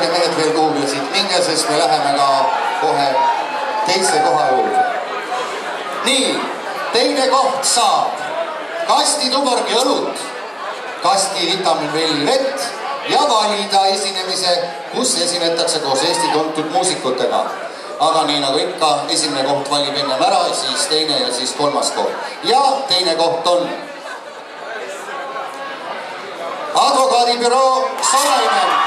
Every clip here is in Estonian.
ärge mehed veel kuhugi siit minge, sest me läheme ka kohe teise koha juurde. Nii, teine koht saab kasti Tuborgi õlut, kasti vitamiinvelli vett ja valida esinemise, kus esinetakse koos Eesti tuntud muusikutega. Aga nii nagu ikka, esimene koht valib ennem ära, siis teine ja siis kolmas koht. Ja teine koht on advokaadibüroo Sorainen.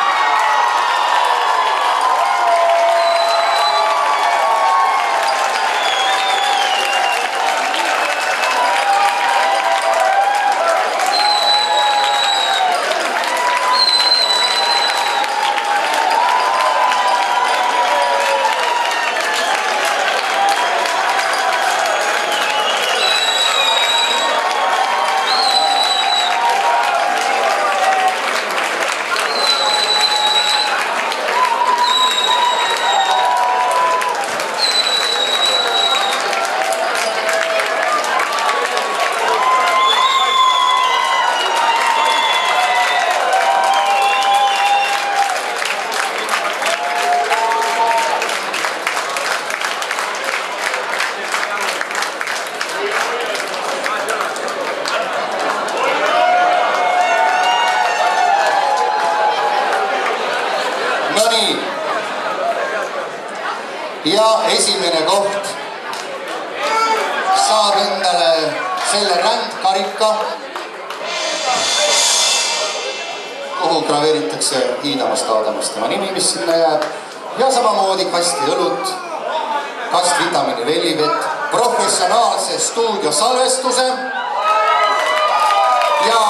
Ja esimene koht saab endale selle rändkarika, kuhu graveeritakse Hiidamast Aadamast tema nimi, mis sinna jääb. Ja samamoodi kasti õlut, kast vitamiini vellivett, professionaalse stuudiosalvestuse ja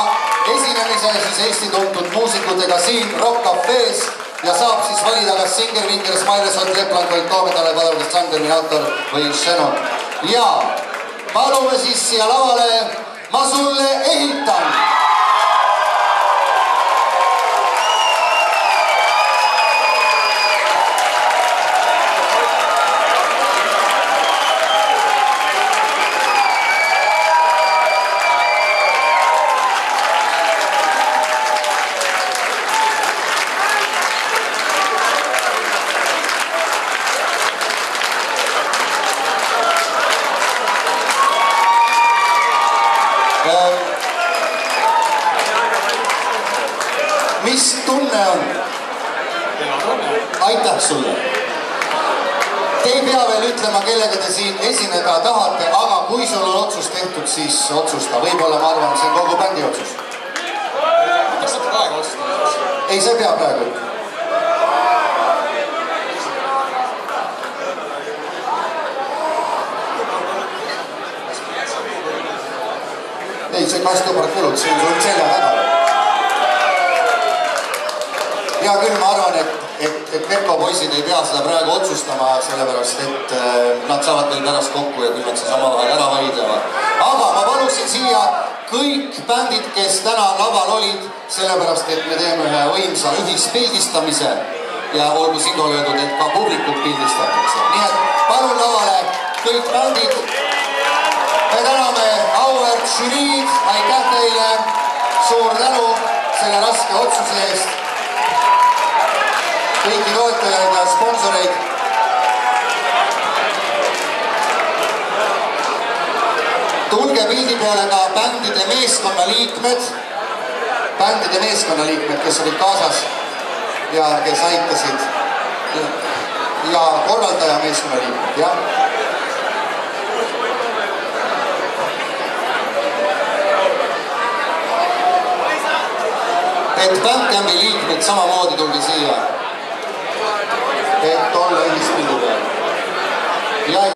esinemise siis Eesti tuntud muusikutega siin Rock Cafe's. Ja saab siis valida kas Singer, Vinger, Smiles, Ott Lepland või Toomedale, Padalgas, Sun, Terminator või Xenon. Ja palume siis siia lavale Ma sulle ehitan. Mis tunne on? Aitäh sulle. Te ei pea veel ütlema, kellega te siin esineda tahate, aga kui sul on otsus tehtud, siis otsusta. Võib-olla ma arvan, see on kogu bändi otsus. Kas saate praegu otsustada? Ei, see peab praegu. Ei, see kast Tuborgi õlut, see on sul selja taga. Ja küll ma arvan, et Peppo poisid ei pea seda praegu otsustama, sellepärast, et nad saavad veel pärast kokku ja küll nad siis omavahel ära vaidlevad. Aga ma paluksin siia kõik bändid, kes täna laval olid, sellepärast, et me teeme ühe võimsa ühispildistamise ja olgu siinkohal öeldud, et ka publikut pildistatakse. Nii et palun lavale kõik bändid. Me täname auväärt žüriid, aitäh teile, suur tänu selle raske otsuse eest. Kõiki toetajaid ja sponsoreid. Tulge pildi peale ka bändide meeskonnaliikmed, kes olid kaasas ja kes aitasid ja korraldaja meeskonnaliikmed, jah. Et Bandcampi liikmed samamoodi tulge siia. Et olla ühispildi peal.